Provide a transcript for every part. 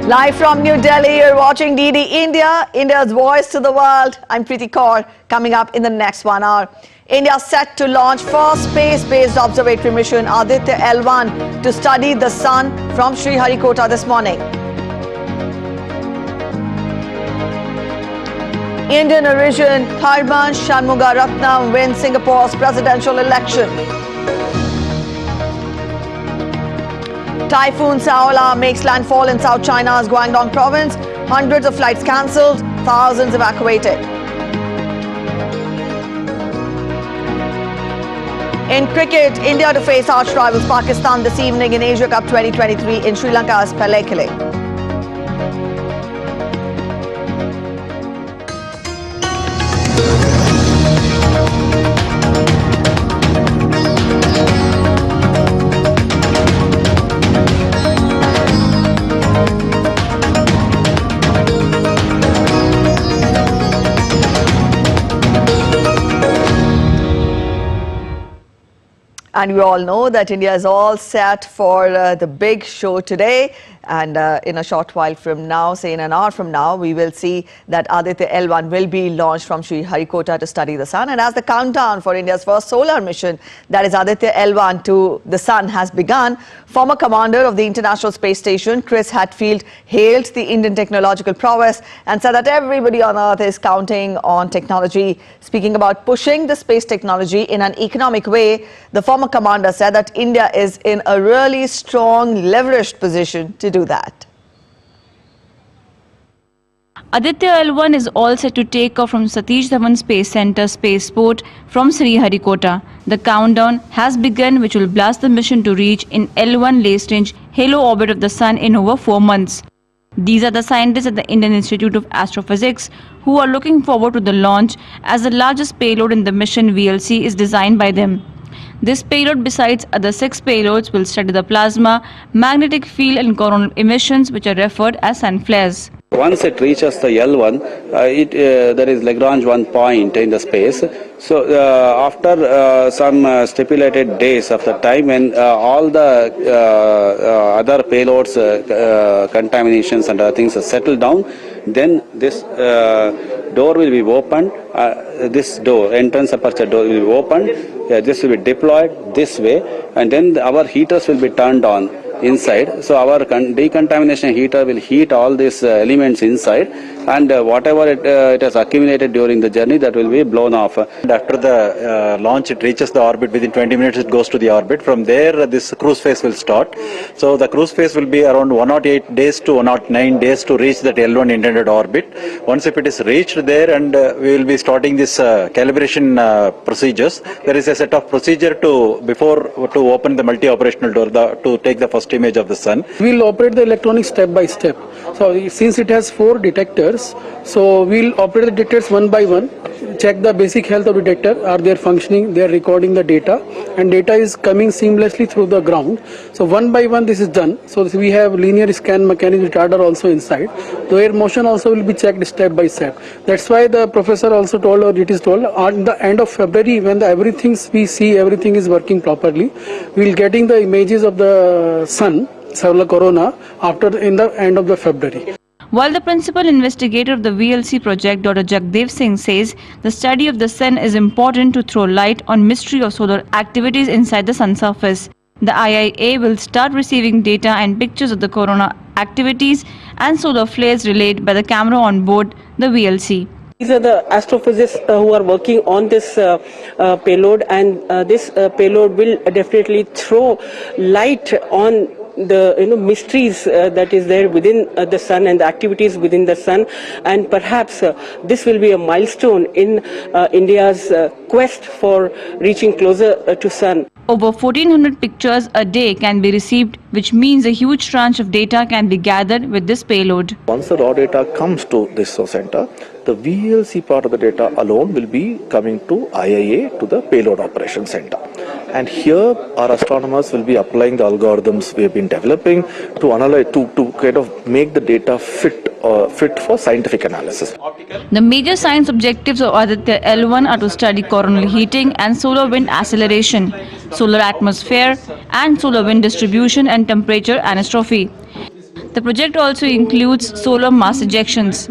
Live from New Delhi, you're watching DD India, India's voice to the world. I'm Preeti Kaur. Coming up in the next 1 hour, India set to launch first space-based observatory mission Aditya L1 to study the sun from Sriharikota this morning. Indian origin Tharman Shanmugaratnam wins Singapore's presidential election. Typhoon Saola makes landfall in South China's Guangdong province. Hundreds of flights cancelled, thousands evacuated. In cricket, India to face arch rivals Pakistan this evening in Asia Cup 2023 in Sri Lanka's Pelekele. And we all know that India is all set for the big show today. And in a short while from now, say in an hour from now, we will see that Aditya L1 will be launched from Sriharikota to study the sun. And as the countdown for India's first solar mission, that is Aditya L1 to the sun, has begun, former commander of the International Space Station, Chris Hadfield, hailed the Indian technological prowess and said that everybody on Earth is counting on technology. Speaking about pushing the space technology in an economic way, the former commander said that India is in a really strong, leveraged position to do that. Aditya L1 is all set to take off from Satish Dhawan Space Center spaceport from Sriharikota. The countdown has begun, which will blast the mission to reach in L1 late-range halo orbit of the sun in over 4 months. These are the scientists at the Indian Institute of Astrophysics who are looking forward to the launch, as the largest payload in the mission VLC is designed by them. This payload, besides other 6 payloads, will study the plasma, magnetic field and coronal emissions, which are referred as sun flares. Once it reaches the L1, there is Lagrange 1 point in the space. So after some stipulated days of the time when all the other payloads, contaminations and other things settle down, then this door will be opened. This door, entrance aperture door, will be opened. This will be deployed this way, and then our heaters will be turned on inside. So our decontamination heater will heat all these elements inside, and whatever it has accumulated during the journey, that will be blown off. And after the launch, it reaches the orbit. Within 20 minutes, it goes to the orbit. From there, this cruise phase will start. So the cruise phase will be around 108 days to 109 days to reach that L1 intended orbit. Once if it is reached there, and we will be starting this calibration procedures. There is a set of procedure to open the multi-operational door to take the first image of the sun. We'll operate the electronics step by step. So since it has 4 detectors, so we'll operate the detectors one by one, check the basic health of the detector, are they functioning, they are recording the data, and data is coming seamlessly through the ground. So one by one this is done. So we have linear scan mechanism retardar also inside. The air motion also will be checked step by step. That's why the professor also told, or it is told, at the end of February, when everything we see everything is working properly, we'll getting the images of the sun, solar corona, in the end of the February. While the principal investigator of the VLC project, Dr. Jagdev Singh, says the study of the sun is important to throw light on mystery of solar activities inside the sun surface. The IIA will start receiving data and pictures of the corona activities and solar flares relayed by the camera on board the VLC. These are the astrophysicists who are working on this payload, and this payload will definitely throw light on the mysteries that is there within the sun and the activities within the sun, and perhaps this will be a milestone in India's quest for reaching closer to sun. Over 1400 pictures a day can be received, which means a huge tranche of data can be gathered with this payload. Once the raw data comes to this center, the VLC part of the data alone will be coming to IIA, to the payload operation center. And here our astronomers will be applying the algorithms we have been developing to analyze, to kind of make the data fit for scientific analysis. The major science objectives of Aditya L1 are to study coronal heating and solar wind acceleration, solar atmosphere and solar wind distribution and temperature anisotropy. The project also includes solar mass ejections.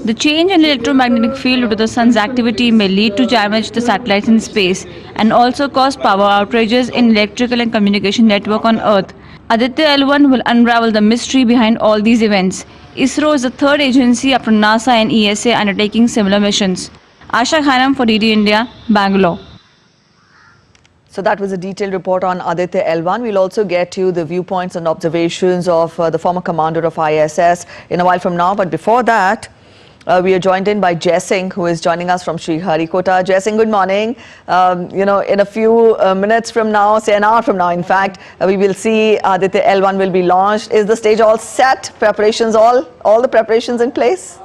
The change in electromagnetic field due to the sun's activity may lead to damage to satellites in space and also cause power outages in electrical and communication network on Earth. Aditya L1 will unravel the mystery behind all these events. ISRO is the third agency after NASA and ESA undertaking similar missions. Asha Khanam for DD India, Bangalore. So that was a detailed report on Aditya L1. We'll also get you the viewpoints and observations of the former commander of ISS in a while from now. But before that, we are joined in by Jai Singh, who is joining us from Sriharikota. Jai Singh, good morning. In a few minutes from now, say an hour from now, in fact, we will see Aditya L1 will be launched. Is the stage all set? Preparations, all the preparations in place?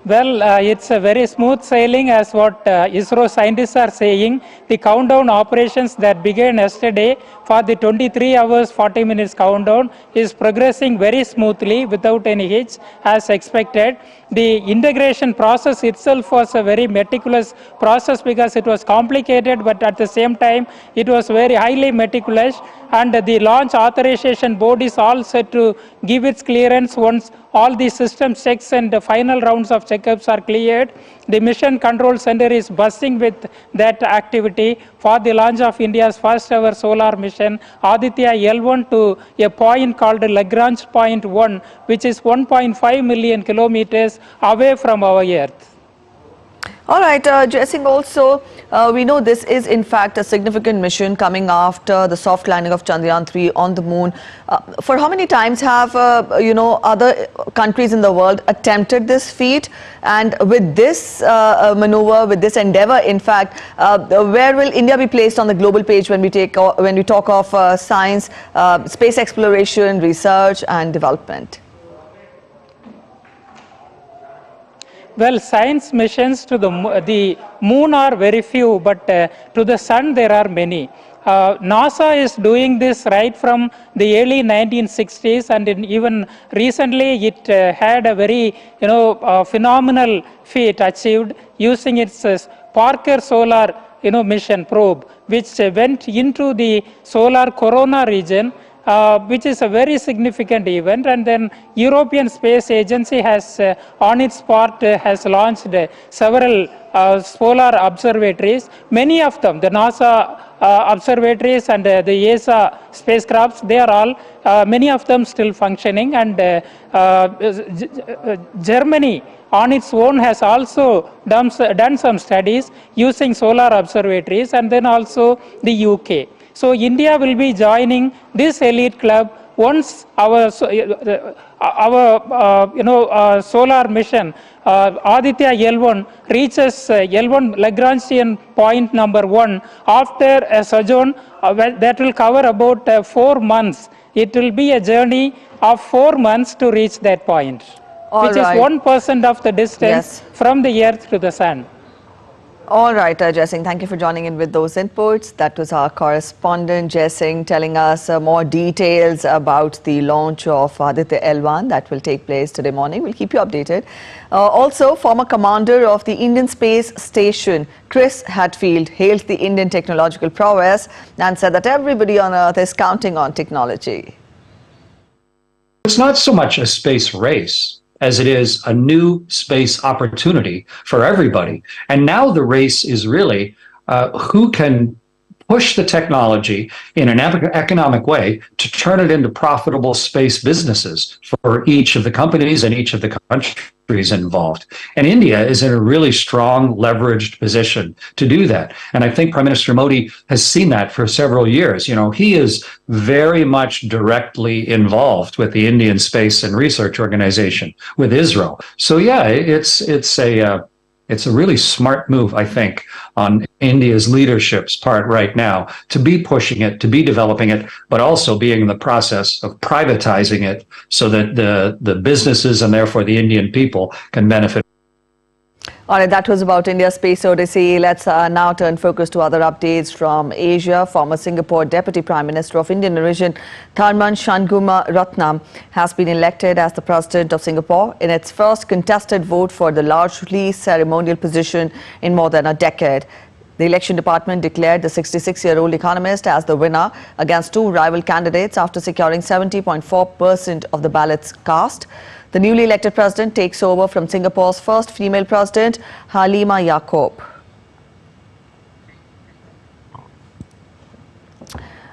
Well, it's a very smooth sailing as what ISRO scientists are saying. The countdown operations that began yesterday for the 23 hours 40 minutes countdown is progressing very smoothly without any hitch as expected. The integration process itself was a very meticulous process because it was complicated, but at the same time it was very highly meticulous, and the launch authorization board is all set to give its clearance once all the system checks and the final rounds of checkups are cleared. The Mission Control Center is buzzing with that activity for the launch of India's first ever solar mission, Aditya L1, to a point called Lagrange Point 1, which is 1.5 million kilometers away from our Earth. All right, Jai Singh, also, we know this is in fact a significant mission coming after the soft landing of Chandrayaan 3 on the moon. For how many times have, other countries in the world attempted this feat? And with this maneuver, with this endeavor, in fact, where will India be placed on the global page when we talk of science, space exploration, research and development? Well, science missions to the moon are very few, but to the sun there are many. NASA is doing this right from the early 1960s, and even recently it had a very phenomenal feat achieved using its Parker Solar mission probe, which went into the solar corona region, which is a very significant event. And then European Space Agency has on its part has launched several solar observatories. Many of them, the NASA observatories and the ESA spacecrafts, they are all, many of them still functioning. And Germany on its own has also done some studies using solar observatories, and then also the UK. So India will be joining this elite club once our solar mission Aditya L1 reaches L1 Lagrangian point number 1 after a sojourn that will cover about 4 months. It will be a journey of 4 months to reach that point, which is 1% of the distance from the Earth to the Sun. All right, Jai Singh, thank you for joining in with those inputs. That was our correspondent, Jai Singh, telling us more details about the launch of Aditya L1 that will take place today morning. We'll keep you updated. Also, former commander of the Indian Space Station, Chris Hadfield, hailed the Indian technological prowess and said that everybody on Earth is counting on technology. It's not so much a space race as it is a new space opportunity for everybody. And now the race is really who can push the technology in an economic way to turn it into profitable space businesses for each of the companies and each of the countries involved. And India is in a really strong, leveraged position to do that. And I think Prime Minister Modi has seen that for several years. You know, he is very much directly involved with the Indian Space and Research Organization, with ISRO. So yeah, it's a really smart move, I think, on India's leadership's part right now to be pushing it, to be developing it, but also being in the process of privatizing it so that the businesses and therefore the Indian people can benefit. All right, that was about India's Space Odyssey. Let's now turn focus to other updates from Asia. Former Singapore Deputy Prime Minister of Indian origin, Tharman Shanmugaratnam, has been elected as the President of Singapore in its first contested vote for the largely ceremonial position in more than a decade. The election department declared the 66-year-old economist as the winner against two rival candidates after securing 70.4% of the ballots cast. The newly elected president takes over from Singapore's first female president, Halima Yaakob.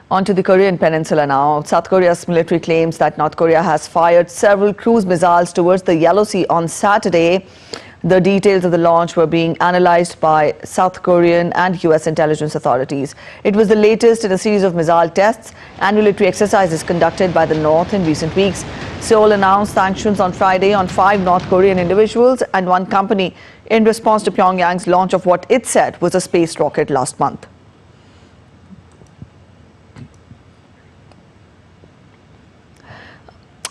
On to the Korean peninsula now. South Korea's military claims that North Korea has fired several cruise missiles towards the Yellow Sea on Saturday. The details of the launch were being analyzed by South Korean and US intelligence authorities. It was the latest in a series of missile tests and military exercises conducted by the North in recent weeks. Seoul announced sanctions on Friday on 5 North Korean individuals and one company in response to Pyongyang's launch of what it said was a space rocket last month.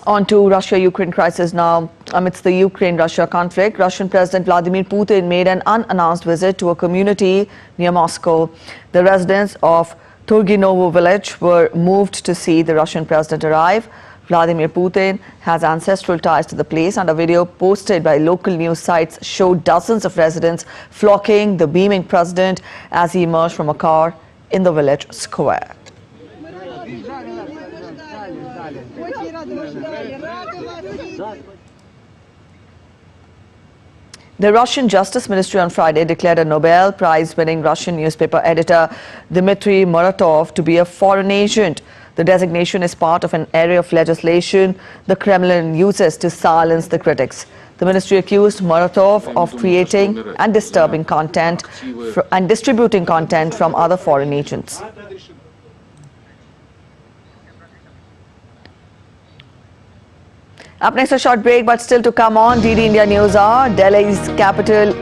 On to Russia-Ukraine crisis now. Amidst the Ukraine-Russia conflict, Russian President Vladimir Putin made an unannounced visit to a community near Moscow. The residents of Turginovo village were moved to see the Russian president arrive. Vladimir Putin has ancestral ties to the place, and a video posted by local news sites showed dozens of residents flocking the beaming president as he emerged from a car in the village square. The Russian Justice Ministry on Friday declared a Nobel Prize-winning Russian newspaper editor Dmitry Muratov to be a foreign agent. The designation is part of an array of legislation the Kremlin uses to silence the critics. The ministry accused Muratov of creating and disturbing content and distributing content from other foreign agents. Up next, a short break, but still to come on DD India News Hour. Delhi's capital,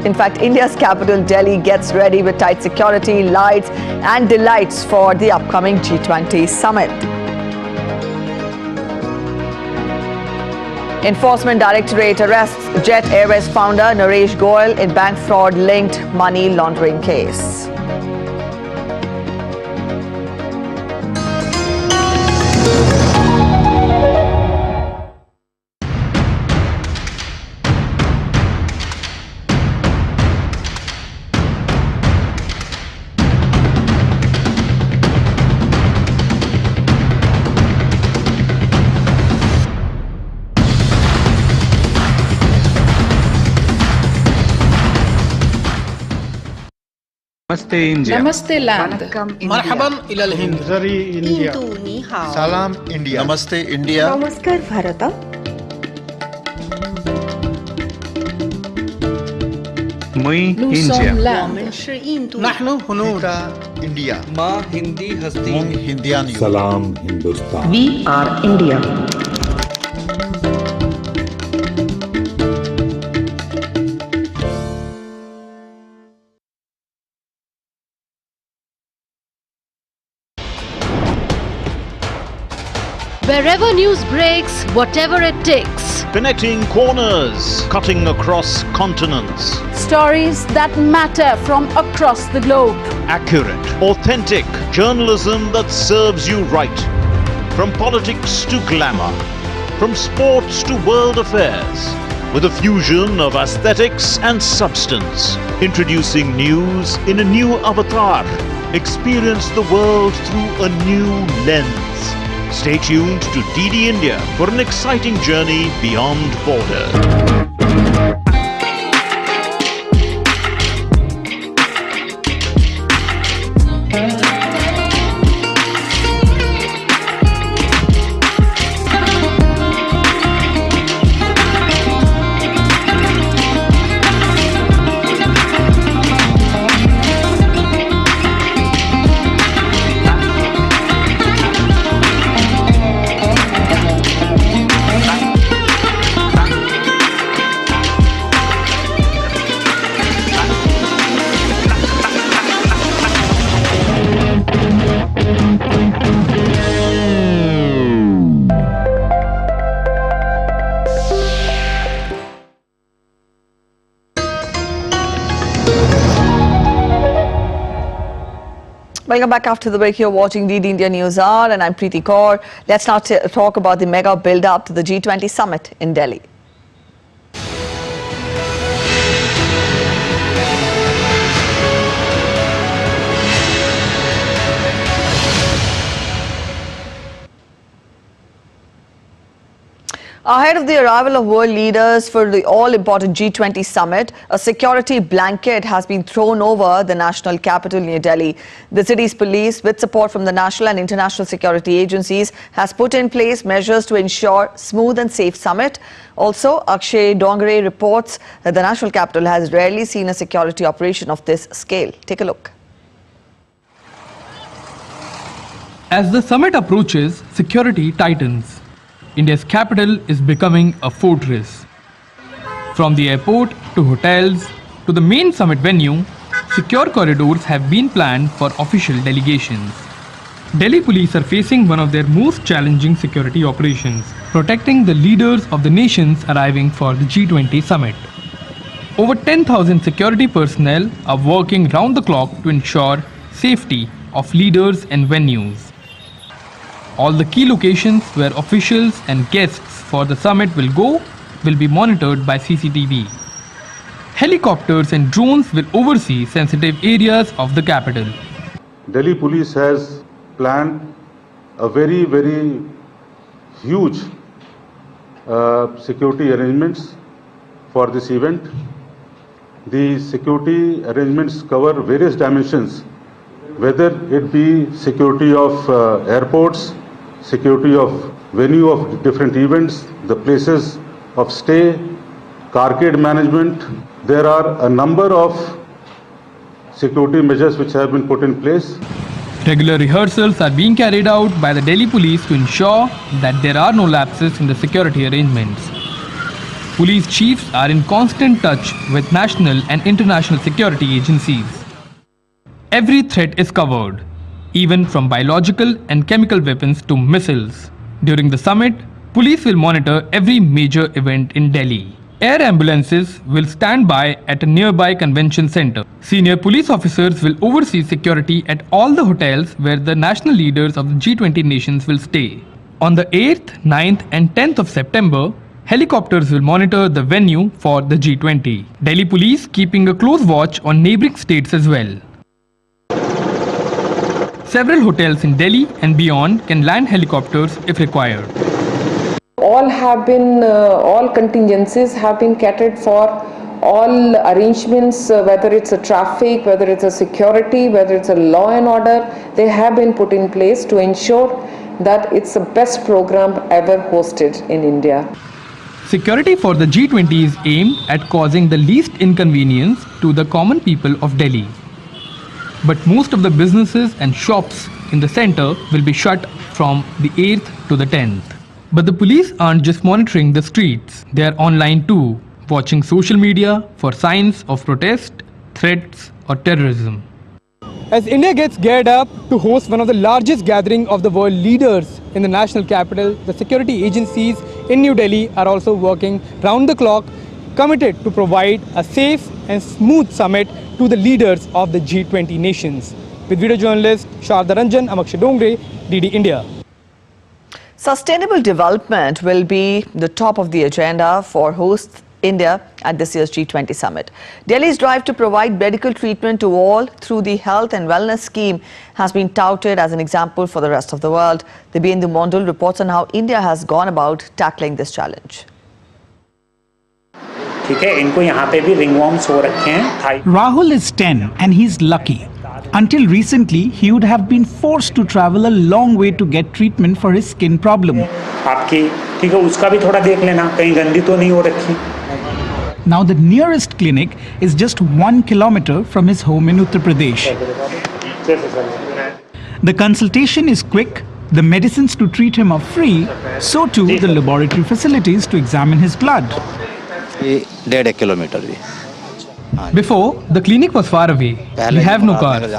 in fact, India's capital, Delhi, gets ready with tight security, lights and delights for the upcoming G20 summit. Enforcement Directorate arrests Jet Airways founder Naresh Goyal in bank fraud-linked money laundering case. Namaste India. Namaste land. Marhaban ila al-Hind. Zari India. Salam India. Namaste India. Namaskar Bharata. Mui Nous India. sommes land. Nahnu hunud. India. Ma Hindi hasti. Mung Hindian. Salam Hindustan. We are India. Wherever news breaks, whatever it takes. Connecting corners, cutting across continents. Stories that matter from across the globe. Accurate, authentic journalism that serves you right. From politics to glamour, from sports to world affairs, with a fusion of aesthetics and substance. Introducing news in a new avatar. Experience the world through a new lens. Stay tuned to DD India for an exciting journey beyond borders. Welcome back after the break. You're watching DD India News Hour and I'm Preeti Kaur. Let's now talk about the mega build-up to the G20 summit in Delhi. Ahead of the arrival of world leaders for the all-important G20 summit, a security blanket has been thrown over the national capital, New Delhi. The city's police, with support from the national and international security agencies, has put in place measures to ensure smooth and safe summit. Also, Akshay Dongre reports that the national capital has rarely seen a security operation of this scale. Take a look. As the summit approaches, security tightens. India's capital is becoming a fortress. From the airport to hotels to the main summit venue, secure corridors have been planned for official delegations. Delhi police are facing one of their most challenging security operations, protecting the leaders of the nations arriving for the G20 summit. Over 10,000 security personnel are working round the clock to ensure safety of leaders and venues. All the key locations where officials and guests for the summit will be monitored by CCTV. Helicopters and drones will oversee sensitive areas of the capital. Delhi police has planned a very, very huge security arrangements for this event. The security arrangements cover various dimensions, whether it be security of airports, security of venue of different events, the places of stay, carcade management. There are a number of security measures which have been put in place. Regular rehearsals are being carried out by the Delhi police to ensure that there are no lapses in the security arrangements. Police chiefs are in constant touch with national and international security agencies. Every threat is covered, even from biological and chemical weapons to missiles. During the summit, police will monitor every major event in Delhi. Air ambulances will stand by at a nearby convention center. Senior police officers will oversee security at all the hotels where the national leaders of the G20 nations will stay. On the 8th, 9th and 10th of September, helicopters will monitor the venue for the G20. Delhi police keeping a close watch on neighbouring states as well. Several hotels in Delhi and beyond can land helicopters if required. All contingencies have been catered for, all arrangements, whether it's a traffic, whether it's a security, whether it's a law and order, they have been put in place to ensure that it's the best program ever hosted in India. Security for the G20 is aimed at causing the least inconvenience to the common people of Delhi. But most of the businesses and shops in the center will be shut from the 8th to the 10th. But the police aren't just monitoring the streets, they are online too, watching social media for signs of protest, threats or terrorism. As India gets geared up to host one of the largest gatherings of the world leaders in the national capital, the security agencies in New Delhi are also working round the clock, committed to provide a safe and smooth summit to the leaders of the G20 nations. With video journalist Sharda Ranjan, I'm Akshay Dongre, DD India. Sustainable development will be the top of the agenda for host India at this year's G20 summit. Delhi's drive to provide medical treatment to all through the health and wellness scheme has been touted as an example for the rest of the world. Dibyendu Mondal reports on how India has gone about tackling this challenge. Rahul is 10 and he's lucky. Until recently, he would have been forced to travel a long way to get treatment for his skin problem. Now the nearest clinic is just 1 kilometer from his home in Uttar Pradesh. The consultation is quick, the medicines to treat him are free, so too the laboratory facilities to examine his blood. Before, the clinic was far away. We have no cars.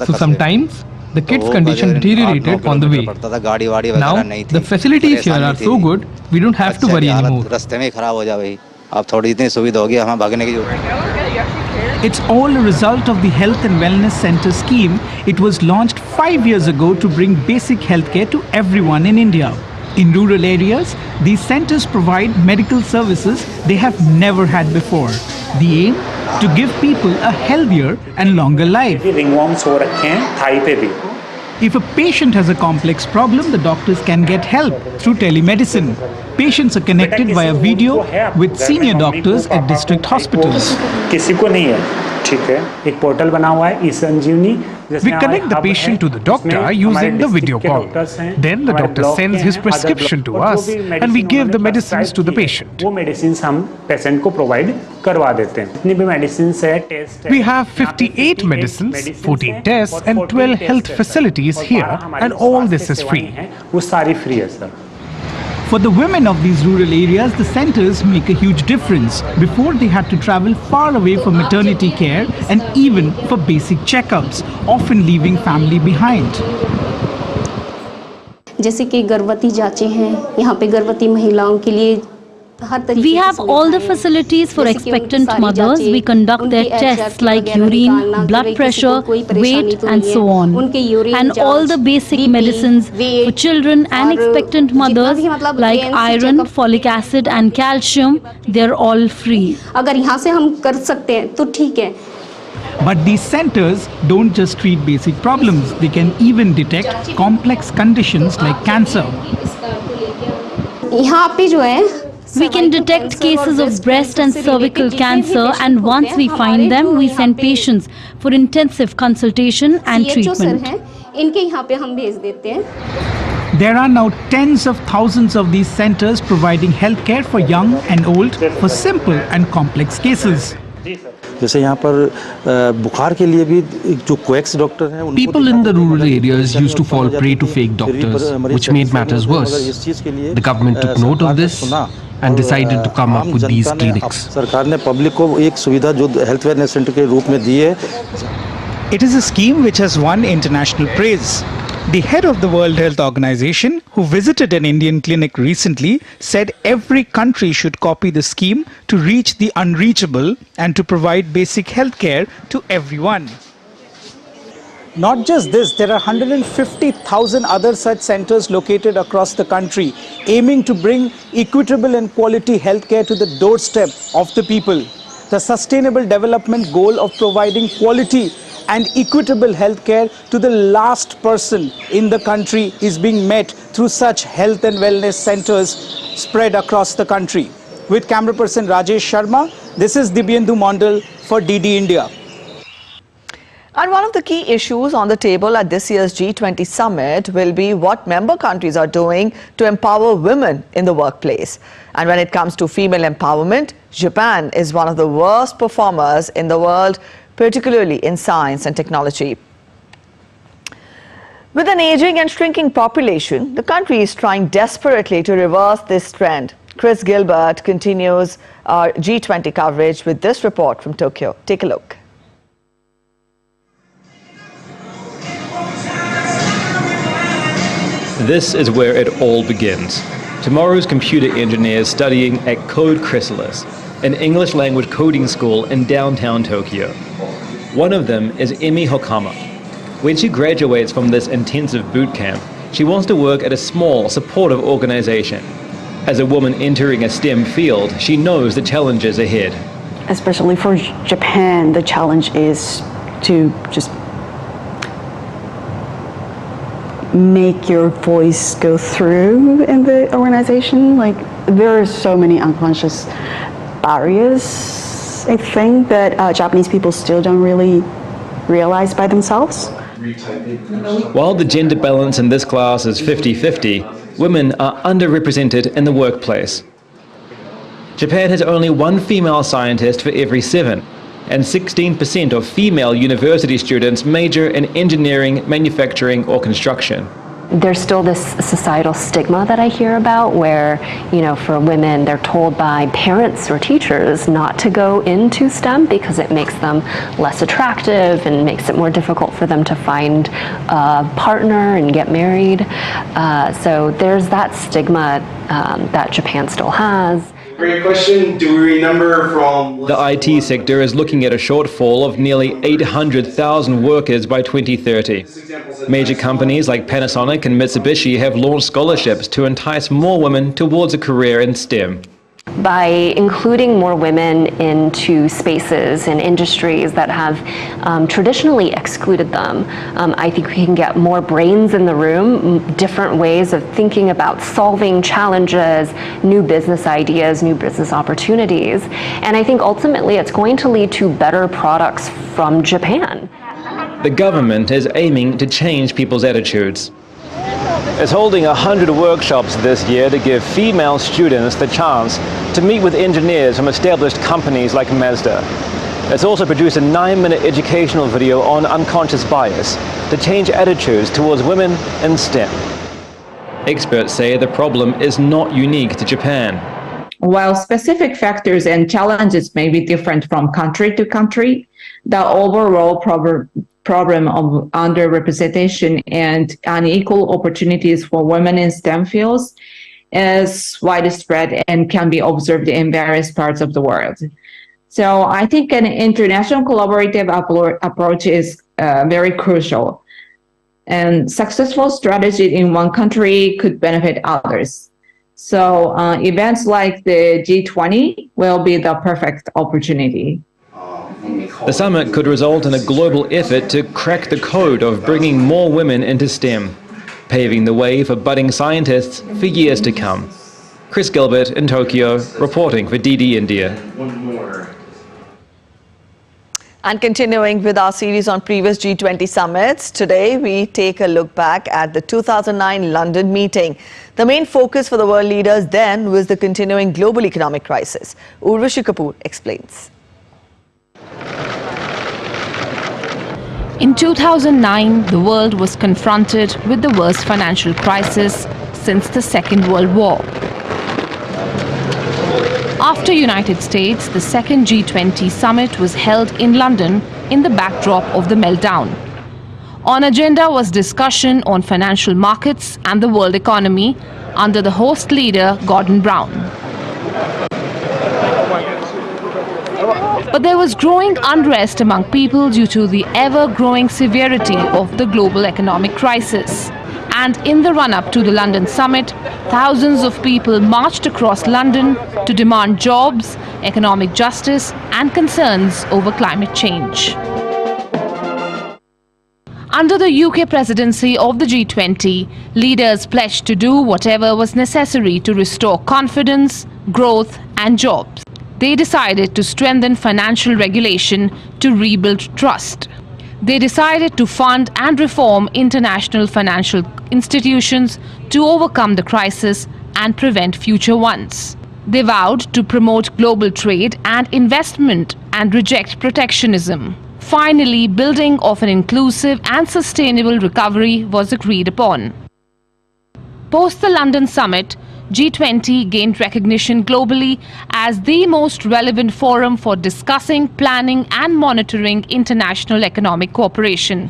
So sometimes, the kid's condition deteriorated on the way. Now, the facilities here are so good, we don't have to worry anymore. It's all a result of the Health and Wellness Center scheme. It was launched 5 years ago to bring basic healthcare to everyone in India. In rural areas, these centers provide medical services they have never had before. The aim? To give people a healthier and longer life. If a patient has a complex problem, the doctors can get help through telemedicine. Patients are connected via video with senior doctors at district hospitals. किसी को नहीं है, ठीक है, एक portal बना हुआ है ई-संजीवनी. We connect the patient to the doctor using the video call. Then the doctor sends his prescription to us and we give the medicines to the patient. वो medicines हम patient को provide करवा देते हैं. जितनी भी medicines है, test है. We have 58 medicines, 14 tests and 12 health facilities here, and all this is free. वो सारी free है sir. For the women of these rural areas, the centers make a huge difference. Before, they had to travel far away for maternity care and even for basic checkups, often leaving family behind. जैसे कि गर्भवती जांचें हैं, यहाँ पे गर्भवती महिलाओं के लिए We have all the facilities for expectant mothers. We conduct their tests like urine, blood pressure, weight and so on. And all the basic medicines for children and expectant mothers like iron, folic acid and calcium, they're all free. अगर यहाँ से हम कर सकते हैं तो ठीक है. But these centers don't just treat basic problems. They can even detect complex conditions like cancer. यहाँ पे जो है We can detect cases of breast and cervical cancer, and once we find them, we send patients for intensive consultation and treatment. इनके यहाँ पे हम भेज देते हैं. There are now tens of thousands of these centers providing healthcare for young and old for simple and complex cases. जैसे यहाँ पर बुखार के लिए भी जो कोएक्स डॉक्टर हैं उनको People in the rural areas used to fall prey to fake doctors, which made matters worse. The government took note of this and decided to come up with these clinics. सरकार ने public को एक सुविधा जो health wellness centre के रूप में दी है. It is a scheme which has won international praise. The head of the World Health Organization, who visited an Indian clinic recently, said every country should copy the scheme to reach the unreachable and to provide basic health care to everyone. Not just this, there are 150,000 other such centers located across the country, aiming to bring equitable and quality healthcare to the doorstep of the people. The Sustainable Development Goal of providing quality and equitable healthcare to the last person in the country is being met through such health and wellness centers spread across the country. With camera person Rajesh Sharma, this is Dibyendu Mondal for DD India. And one of the key issues on the table at this year's G20 summit will be what member countries are doing to empower women in the workplace. And when it comes to female empowerment, Japan is one of the worst performers in the world, particularly in science and technology. With an aging and shrinking population, the country is trying desperately to reverse this trend. Chris Gilbert continues our G20 coverage with this report from Tokyo. Take a look. This is where it all begins. Tomorrow's computer engineers studying at Code Chrysalis, an English language coding school in downtown Tokyo. One of them is Emi Hokama. When she graduates from this intensive boot camp, she wants to work at a small, supportive organization. As a woman entering a STEM field, she knows the challenges ahead. Especially for Japan, the challenge is to just make your voice go through in the organization. Like, there are so many unconscious barriers, I think, that Japanese people still don't really realize by themselves. While the gender balance in this class is 50-50, women are underrepresented in the workplace. Japan has only one female scientist for every 7, and 16% of female university students major in engineering, manufacturing, or construction. There's still this societal stigma that I hear about where, you know, for women, they're told by parents or teachers not to go into STEM because it makes them less attractive and makes it more difficult for them to find a partner and get married. So there's that stigma that Japan still has. Great question. Do we remember from... The IT sector is looking at a shortfall of nearly 800,000 workers by 2030. Major companies like Panasonic and Mitsubishi have launched scholarships to entice more women towards a career in STEM. by including more women into spaces and industries that have traditionally excluded them. I think we can get more brains in the room, different ways of thinking about solving challenges, new business ideas, new business opportunities. And I think ultimately it's going to lead to better products from Japan. The government is aiming to change people's attitudes. It's holding 100 workshops this year to give female students the chance to meet with engineers from established companies like Mazda. It's also produced a 9-minute educational video on unconscious bias to change attitudes towards women in STEM. Experts say the problem is not unique to Japan. While specific factors and challenges may be different from country to country, the overall problem of underrepresentation and unequal opportunities for women in STEM fields is widespread and can be observed in various parts of the world. So I think an international collaborative approach is very crucial. And successful strategy in one country could benefit others. So events like the G20 will be the perfect opportunity. The summit could result in a global effort to crack the code of bringing more women into STEM, paving the way for budding scientists for years to come. Chris Gilbert in Tokyo, reporting for DD India. And continuing with our series on previous G20 summits, today we take a look back at the 2009 London meeting. The main focus for the world leaders then was the continuing global economic crisis. Urvashi Kapoor explains. In 2009, the world was confronted with the worst financial crisis since the Second World War. After United States, the second G20 summit was held in London in the backdrop of the meltdown. On agenda was discussion on financial markets and the world economy under the host leader, Gordon Brown. But there was growing unrest among people due to the ever-growing severity of the global economic crisis. And in the run-up to the London summit, thousands of people marched across London to demand jobs, economic justice, and concerns over climate change. Under the UK presidency of the G20, leaders pledged to do whatever was necessary to restore confidence, growth, and jobs. They decided to strengthen financial regulation to rebuild trust. They decided to fund and reform international financial institutions to overcome the crisis and prevent future ones. They vowed to promote global trade and investment and reject protectionism. Finally, building of an inclusive and sustainable recovery was agreed upon. Post the London summit, G20 gained recognition globally as the most relevant forum for discussing, planning and monitoring international economic cooperation.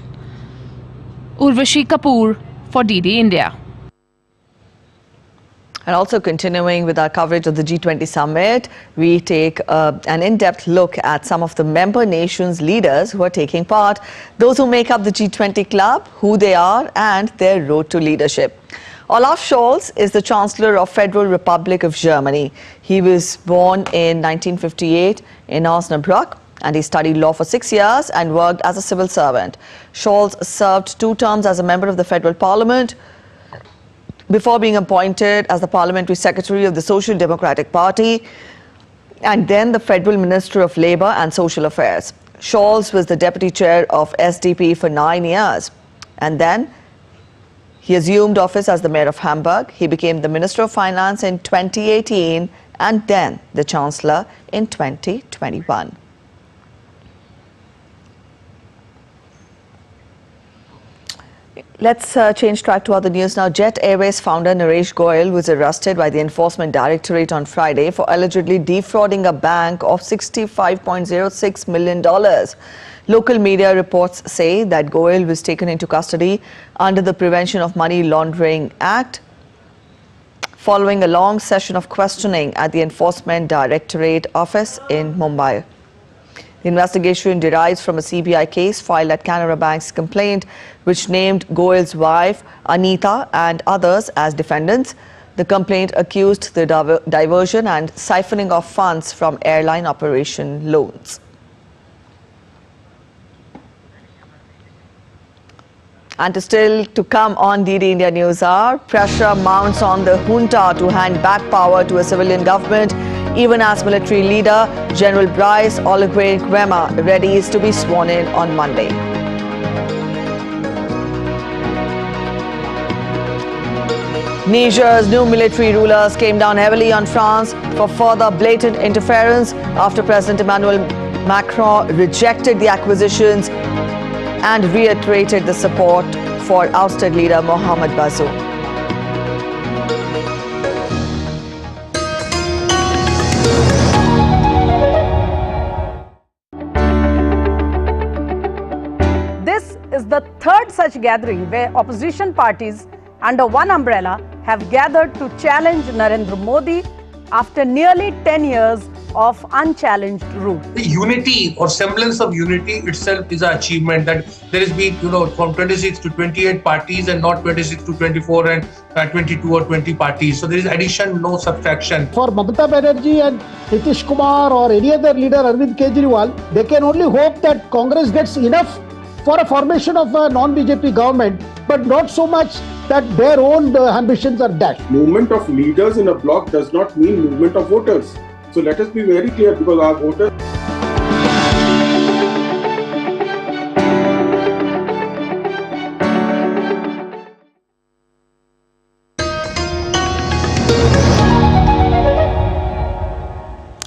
Urvashi Kapoor for DD India. And also continuing with our coverage of the G20 summit, we take an in-depth look at some of the member nations' leaders who are taking part, those who make up the G20 club, who they are and their road to leadership. Olaf Scholz is the Chancellor of Federal Republic of Germany. He was born in 1958 in Osnabrück and he studied law for 6 years and worked as a civil servant. Scholz served 2 terms as a member of the Federal Parliament before being appointed as the Parliamentary Secretary of the Social Democratic Party and then the Federal Minister of Labour and Social Affairs. Scholz was the Deputy Chair of SDP for 9 years and then he assumed office as the Mayor of Hamburg. He became the Minister of Finance in 2018 and then the Chancellor in 2021. Let's change track to other news now. Jet Airways founder Naresh Goyal was arrested by the Enforcement Directorate on Friday for allegedly defrauding a bank of $65.06 million. Local media reports say that Goyal was taken into custody under the Prevention of Money Laundering Act following a long session of questioning at the Enforcement Directorate office in Mumbai. The investigation derives from a CBI case filed at Canara Bank's complaint, which named Goyal's wife, Anita, and others as defendants. The complaint accused the diversion and siphoning of funds from airline operation loans. And still to come on DD India News Hour, pressure mounts on the junta to hand back power to a civilian government, even as military leader General Bryce Oligui Nguema readies to be sworn in on Monday. Niger's new military rulers came down heavily on France for further blatant interference after President Emmanuel Macron rejected the acquisitions and reiterated the support for ousted leader Mohamed Bazoum. This is the third such gathering where opposition parties under one umbrella have gathered to challenge Narendra Modi after nearly 10 years of unchallenged rule. The unity or semblance of unity itself is an achievement, that there has been, from 26 to 28 parties and not 26 to 24 and 22 or 20 parties. So there is addition, no subtraction. For Mamata Banerjee and Nitish Kumar or any other leader, Arvind Kejriwal, they can only hope that Congress gets enough for a formation of a non-BJP government, but not so much that their own ambitions are dashed. Movement of leaders in a bloc does not mean movement of voters. So let us be very clear, because our voters...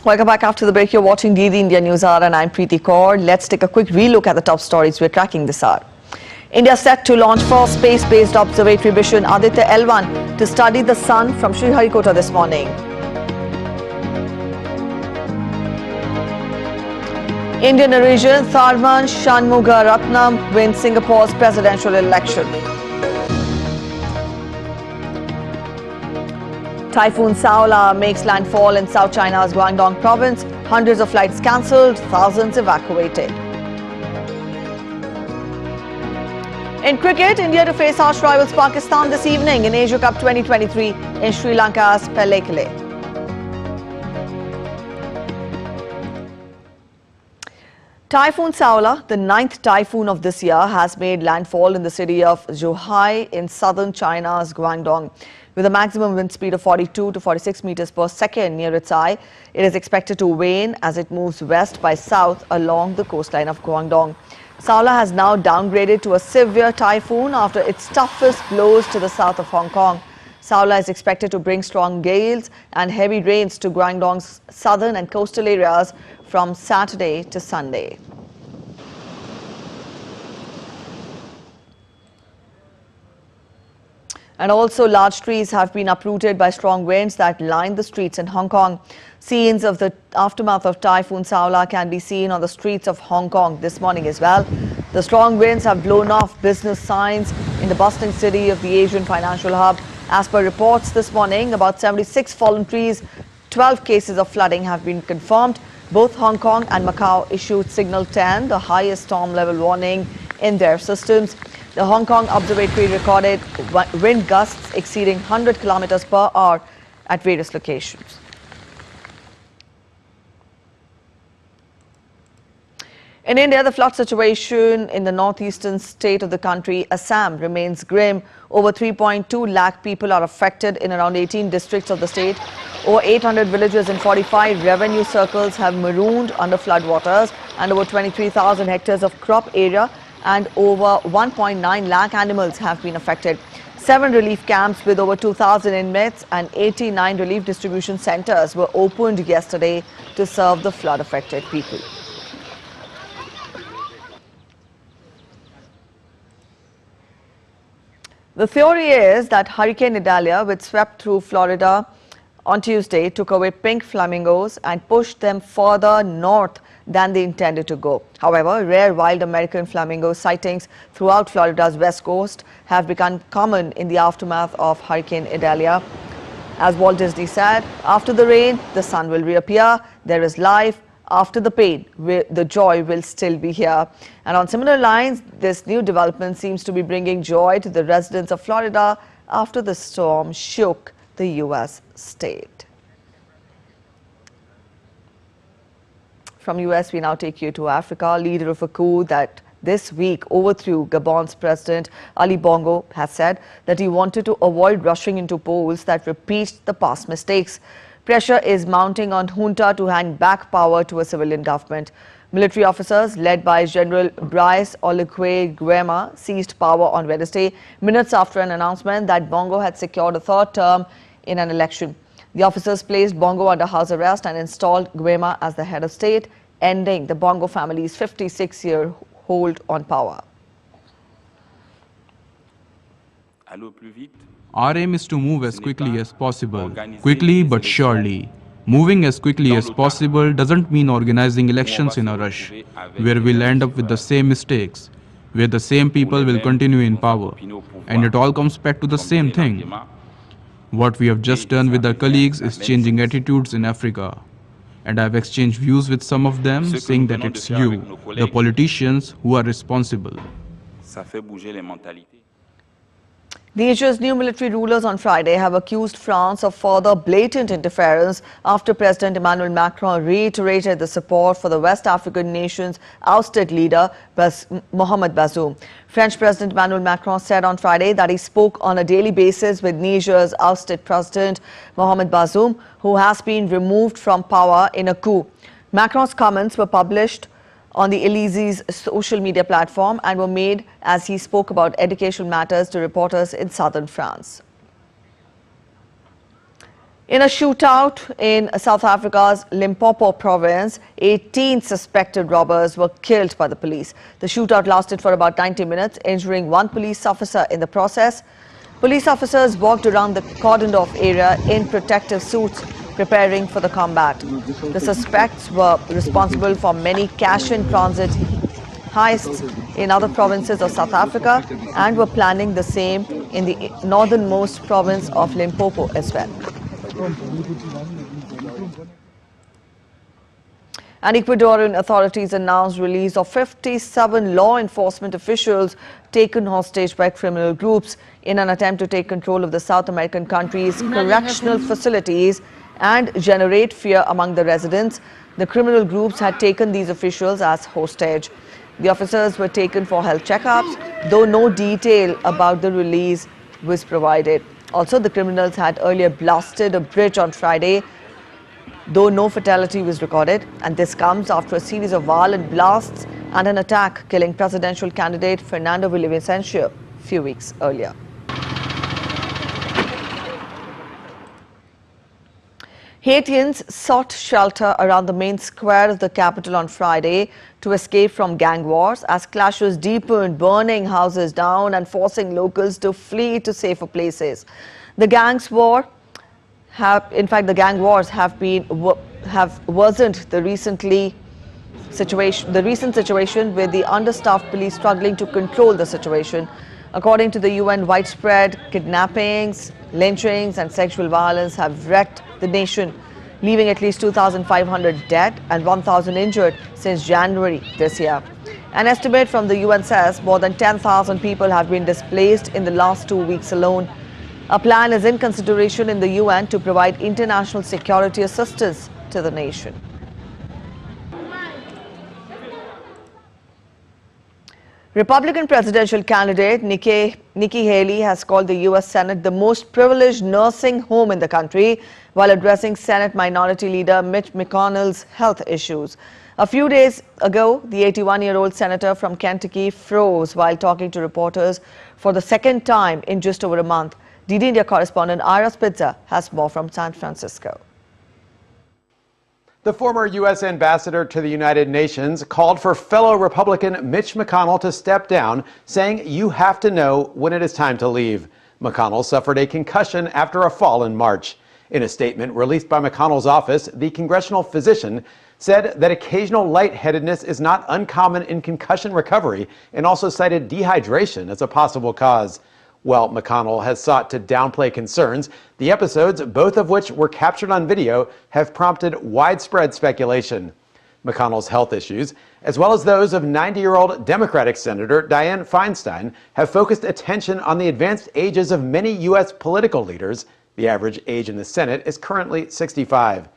Welcome back after the break. You're watching DD India News Hour and I'm Preeti Kaur. Let's take a quick relook at the top stories we're tracking this hour. India set to launch first space-based observatory mission Aditya L1 to study the sun from Sriharikota this morning. Indian origin Tharman Shanmugaratnam wins Singapore's presidential election. Typhoon Saola makes landfall in South China's Guangdong province. Hundreds of flights cancelled, thousands evacuated. In cricket, India to face arch rivals Pakistan this evening in Asia Cup 2023 in Sri Lanka's Pelekele. Typhoon Saola, the 9th typhoon of this year, has made landfall in the city of Zhuhai in southern China's Guangdong. With a maximum wind speed of 42 to 46 meters per second near its eye, it is expected to wane as it moves west by south along the coastline of Guangdong. Saola has now downgraded to a severe typhoon after its toughest blows to the south of Hong Kong. Saola is expected to bring strong gales and heavy rains to Guangdong's southern and coastal areas from Saturday to Sunday. And also large trees have been uprooted by strong winds that line the streets in Hong Kong. Scenes of the aftermath of Typhoon Saola can be seen on the streets of Hong Kong this morning as well. The strong winds have blown off business signs in the bustling city of the Asian financial hub. As per reports this morning, about 76 fallen trees, 12 cases of flooding have been confirmed. Both Hong Kong and Macau issued Signal 10, the highest storm level warning in their systems. The Hong Kong Observatory recorded wind gusts exceeding 100 kilometers per hour at various locations. In India, the flood situation in the northeastern state of the country, Assam, remains grim. Over 3.2 lakh people are affected in around 18 districts of the state. Over 800 villages in 45 revenue circles have marooned under floodwaters, and over 23,000 hectares of crop area and over 1.9 lakh animals have been affected. 7 relief camps with over 2,000 inmates and 89 relief distribution centers were opened yesterday to serve the flood-affected people. The theory is that Hurricane Idalia, which swept through Florida on Tuesday, took away pink flamingos and pushed them further north than they intended to go. However, rare wild American flamingo sightings throughout Florida's west coast have become common in the aftermath of Hurricane Idalia. As Walt Disney said, after the rain, the sun will reappear. There is life. After the pain, the joy will still be here. And on similar lines, this new development seems to be bringing joy to the residents of Florida after the storm shook the U.S. state. From U.S., we now take you to Africa. Leader of a coup that this week overthrew Gabon's President Ali Bongo has said that he wanted to avoid rushing into polls that repeat the past mistakes. Pressure is mounting on junta to hand back power to a civilian government. Military officers led by General Brice Oligui Nguema seized power on Wednesday, minutes after an announcement that Bongo had secured a third term in an election. The officers placed Bongo under house arrest and installed Nguema as the head of state, ending the Bongo family's 56-year hold on power. Our aim is to move as quickly as possible, quickly but surely. Moving as quickly as possible doesn't mean organizing elections in a rush, where we'll end up with the same mistakes, where the same people will continue in power, and it all comes back to the same thing. What we have just done with our colleagues is changing attitudes in Africa. And I've exchanged views with some of them, saying that it's you, the politicians, who are responsible. Niger's new military rulers on Friday have accused France of further blatant interference after President Emmanuel Macron reiterated the support for the West African nation's ousted leader, Mohamed Bazoum. French President Emmanuel Macron said on Friday that he spoke on a daily basis with Niger's ousted President Mohamed Bazoum, who has been removed from power in a coup. Macron's comments were published on the Élysées social media platform and were made as he spoke about educational matters to reporters in southern France. In a shootout in South Africa's Limpopo province, 18 suspected robbers were killed by the police. The shootout lasted for about 90 minutes, injuring one police officer in the process. Police officers walked around the cordoned-off area in protective suits, preparing for the combat. The suspects were responsible for many cash-in-transit heists in other provinces of South Africa and were planning the same in the northernmost province of Limpopo as well. And Ecuadorian authorities announced release of 57 law enforcement officials taken hostage by criminal groups in an attempt to take control of the South American country's correctional facilities and generate fear among the residents. The criminal groups had taken these officials as hostage. The officers were taken for health checkups, though no detail about the release was provided. Also, the criminals had earlier blasted a bridge on Friday, though no fatality was recorded. And this comes after a series of violent blasts and an attack killing presidential candidate Fernando Villavicencio a few weeks earlier. Haitians sought shelter around the main square of the capital on Friday to escape from gang wars as clashes deepened, burning houses down and forcing locals to flee to safer places. The gang wars have worsened the recent situation with the understaffed police struggling to control the situation. According to the UN, widespread kidnappings, lynchings and sexual violence have wrecked the nation, leaving at least 2,500 dead and 1,000 injured since January this year. An estimate from the UN says more than 10,000 people have been displaced in the last 2 weeks alone. A plan is in consideration in the UN to provide international security assistance to the nation. Republican presidential candidate Nikki Haley has called the U.S. Senate the most privileged nursing home in the country while addressing Senate Minority Leader Mitch McConnell's health issues. A few days ago, the 81-year-old senator from Kentucky froze while talking to reporters for the second time in just over a month. DD India correspondent Ira Spitzer has more from San Francisco. The former U.S. ambassador to the United Nations called for fellow Republican Mitch McConnell to step down, saying you have to know when it is time to leave. McConnell suffered a concussion after a fall in March. In a statement released by McConnell's office, the congressional physician said that occasional lightheadedness is not uncommon in concussion recovery and also cited dehydration as a possible cause. While McConnell has sought to downplay concerns, the episodes, both of which were captured on video, have prompted widespread speculation. McConnell's health issues, as well as those of 90-year-old Democratic Senator Dianne Feinstein, have focused attention on the advanced ages of many U.S. political leaders The average age in the Senate is currently 65.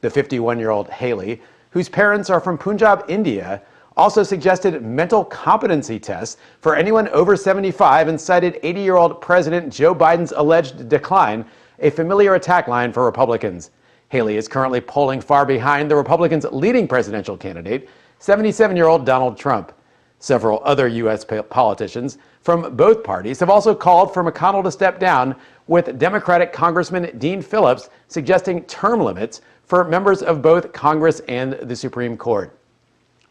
The 51-year-old Haley, whose parents are from Punjab, India, also suggested mental competency tests for anyone over 75 and cited 80-year-old President Joe Biden's alleged decline, a familiar attack line for Republicans. Haley is currently polling far behind the Republicans' leading presidential candidate, 77-year-old Donald Trump. Several other U.S. politicians from both parties have also called for McConnell to step down, with Democratic Congressman Dean Phillips suggesting term limits for members of both Congress and the Supreme Court.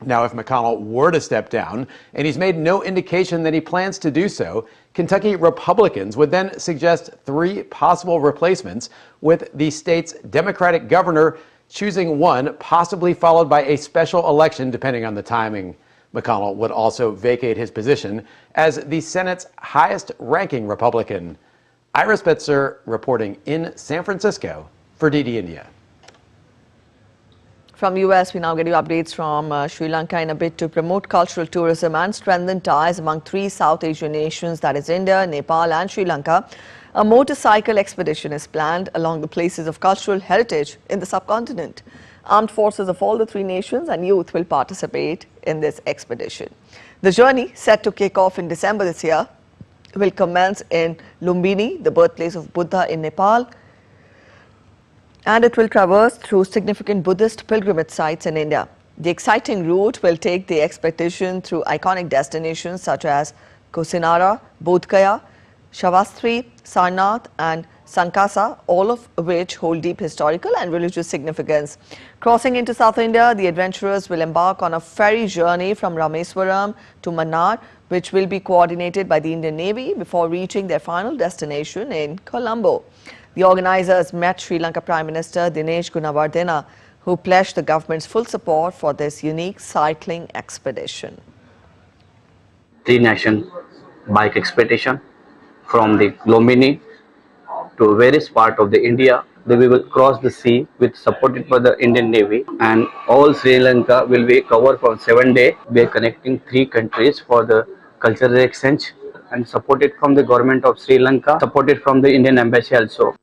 Now, if McConnell were to step down, and he's made no indication that he plans to do so, Kentucky Republicans would then suggest 3 possible replacements, with the state's Democratic governor choosing one, possibly followed by a special election depending on the timing. McConnell would also vacate his position as the Senate's highest-ranking Republican. Ira Spitzer reporting in San Francisco for DD India. From US, we now get you updates from Sri Lanka in a bid to promote cultural tourism and strengthen ties among 3 South Asian nations, that is India, Nepal and Sri Lanka. A motorcycle expedition is planned along the places of cultural heritage in the subcontinent. Armed forces of all the 3 nations and youth will participate in this expedition. The journey, set to kick off in December this year, will commence in Lumbini, the birthplace of Buddha in Nepal, and it will traverse through significant Buddhist pilgrimage sites in India. The exciting route will take the expedition through iconic destinations such as Kusinara, Bodh Gaya, Shavastri, Sarnath and Sankasa, all of which hold deep historical and religious significance. Crossing into South India, the adventurers will embark on a ferry journey from Rameswaram to Mannar, which will be coordinated by the Indian Navy before reaching their final destination in Colombo. The organizers met Sri Lanka Prime Minister Dinesh Gunawardena, who pledged the government's full support for this unique cycling expedition. 3-nation bike expedition from the Lumbini to various part of the India. We will cross the sea with supported by the Indian Navy, and all Sri Lanka will be covered for 7 days. We are connecting 3 countries for the cultural exchange and supported from the government of Sri Lanka, supported from the Indian Embassy also.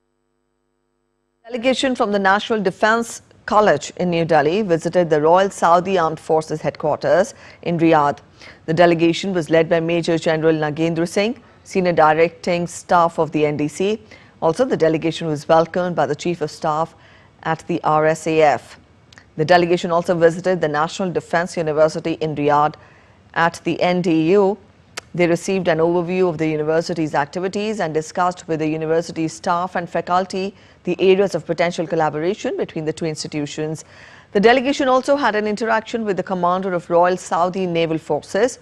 Delegation from the National Defence College in New Delhi visited the Royal Saudi Armed Forces headquarters in Riyadh. The delegation was led by Major General Nagendra Singh, Senior Directing Staff of the NDC. Also, the delegation was welcomed by the Chief of Staff at the RSAF. The delegation also visited the National Defence University in Riyadh. At the NDU, they received an overview of the university's activities and discussed with the university staff and faculty the areas of potential collaboration between the 2 institutions. The delegation also had an interaction with the commander of Royal Saudi Naval Forces.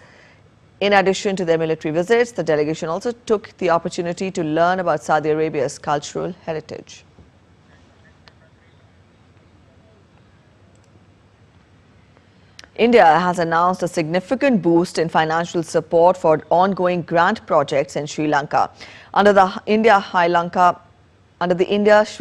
In addition to their military visits, the delegation also took the opportunity to learn about Saudi Arabia's cultural heritage. India has announced a significant boost in financial support for ongoing grant projects in Sri Lanka. Under the India-Sri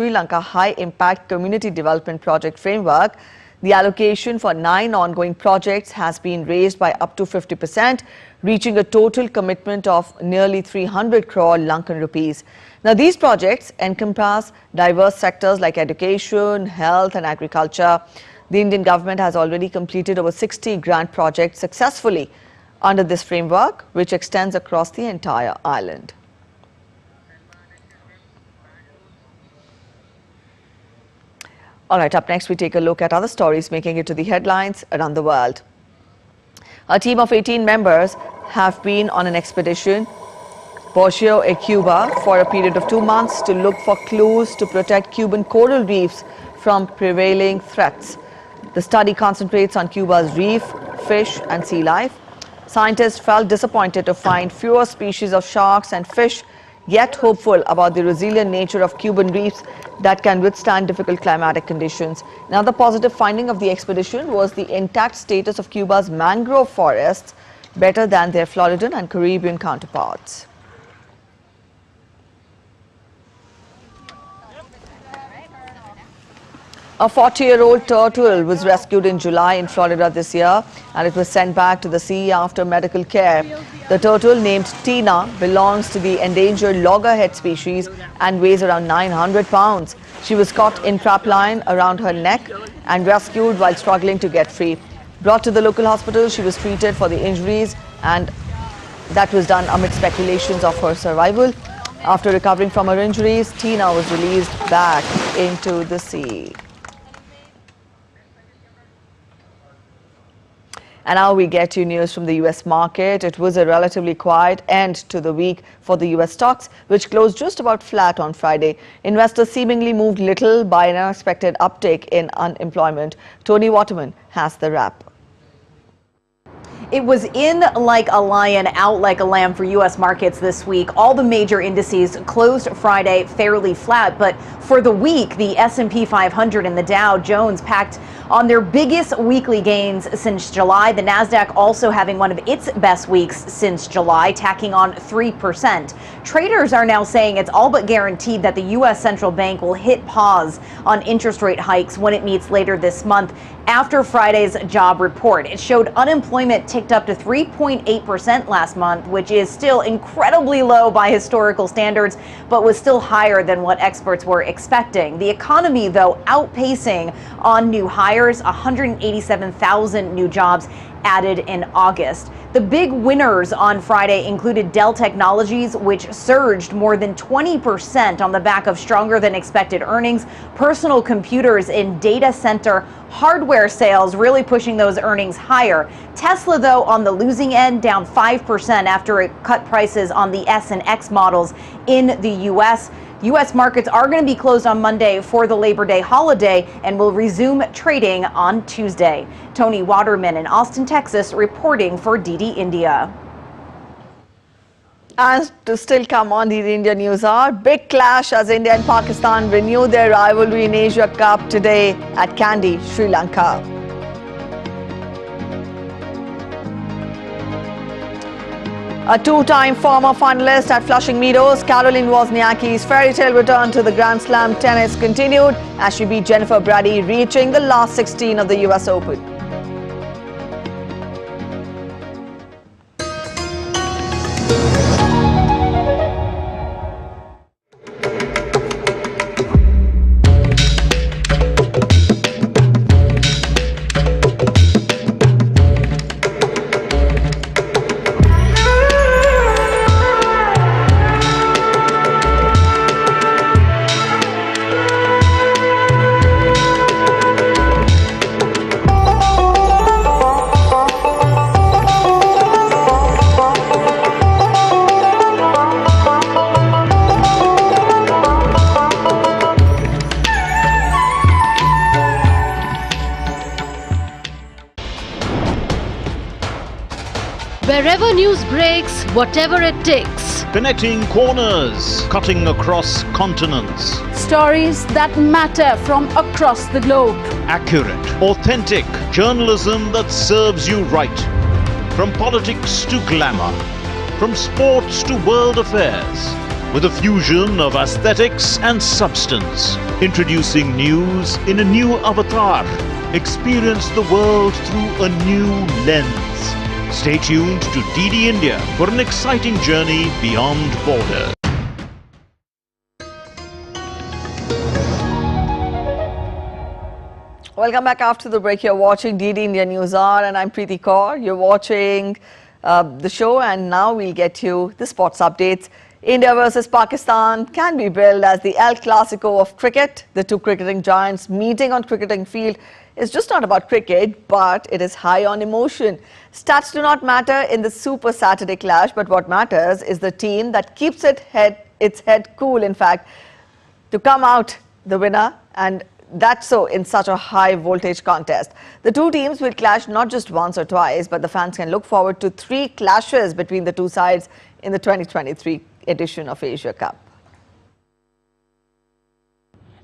Lanka High Impact Community Development Project framework, the allocation for 9 ongoing projects has been raised by up to 50%, reaching a total commitment of nearly 300 crore Lankan rupees. Now, these projects encompass diverse sectors like education, health and agriculture. The Indian government has already completed over 60 grant projects successfully under this framework, which extends across the entire island. All right, up next we take a look at other stories making it to the headlines around the world. A team of 18 members have been on an expedition, Borgio e Cuba, for a period of 2 months to look for clues to protect Cuban coral reefs from prevailing threats. The study concentrates on Cuba's reef, fish and sea life. Scientists felt disappointed to find fewer species of sharks and fish, yet hopeful about the resilient nature of Cuban reefs that can withstand difficult climatic conditions. Another positive finding of the expedition was the intact status of Cuba's mangrove forests, better than their Floridan and Caribbean counterparts. A 40-year-old turtle was rescued in July in Florida this year, and it was sent back to the sea after medical care. The turtle, named Tina, belongs to the endangered loggerhead species and weighs around 900 pounds. She was caught in trap line around her neck and rescued while struggling to get free. Brought to the local hospital, she was treated for the injuries, and that was done amid speculations of her survival. After recovering from her injuries, Tina was released back into the sea. And now we get you news from the US market. It was a relatively quiet end to the week for the US stocks, which closed just about flat on Friday. Investors seemingly moved little by an unexpected uptick in unemployment. Tony Waterman has the wrap. It was in like a lion, out like a lamb for U.S. markets this week. All the major indices closed Friday fairly flat, but for the week, the S&P 500 and the Dow Jones packed on their biggest weekly gains since July. The Nasdaq also having one of its best weeks since July, tacking on 3%. Traders are now saying it's all but guaranteed that the U.S. Central Bank will hit pause on interest rate hikes when it meets later this month after Friday's job report. It showed unemployment ticked up to 3.8% last month, which is still incredibly low by historical standards, but was still higher than what experts were expecting. The economy, though, outpacing on new hires, 187,000 new jobs added in August. The big winners on Friday included Dell Technologies, which surged more than 20% on the back of stronger than expected earnings. Personal computers in data center hardware sales really pushing those earnings higher. Tesla, though, on the losing end, down 5% after it cut prices on the S and X models in the U.S. U.S. markets are going to be closed on Monday for the Labor Day holiday and will resume trading on Tuesday. Tony Waterman in Austin, Texas, reporting for DD India. And to still come on the India News Hour, big clash as India and Pakistan renew their rivalry in Asia Cup today at Kandy, Sri Lanka. A two-time former finalist at Flushing Meadows, Caroline Wozniacki's fairy tale return to the Grand Slam tennis continued as she beat Jennifer Brady, reaching the last 16 of the US Open. Wherever news breaks, whatever it takes. Connecting corners, cutting across continents. Stories that matter from across the globe. Accurate, authentic journalism that serves you right. From politics to glamour, from sports to world affairs, with a fusion of aesthetics and substance. Introducing news in a new avatar. Experience the world through a new lens. Stay tuned to DD India for an exciting journey beyond borders. Welcome back after the break. You're watching DD India News Hour and I'm Preeti Kaur. You're watching the show, and now we'll get you the sports updates. India versus Pakistan can be billed as the El Clasico of cricket. The two cricketing giants meeting on cricketing field is just not about cricket, but it is high on emotion. Stats do not matter in the Super Saturday clash, but what matters is the team that keeps its head cool, in fact, to come out the winner, and that's so in such a high voltage contest. The two teams will clash not just once or twice, but the fans can look forward to 3 clashes between the two sides in the 2023 edition of Asia Cup.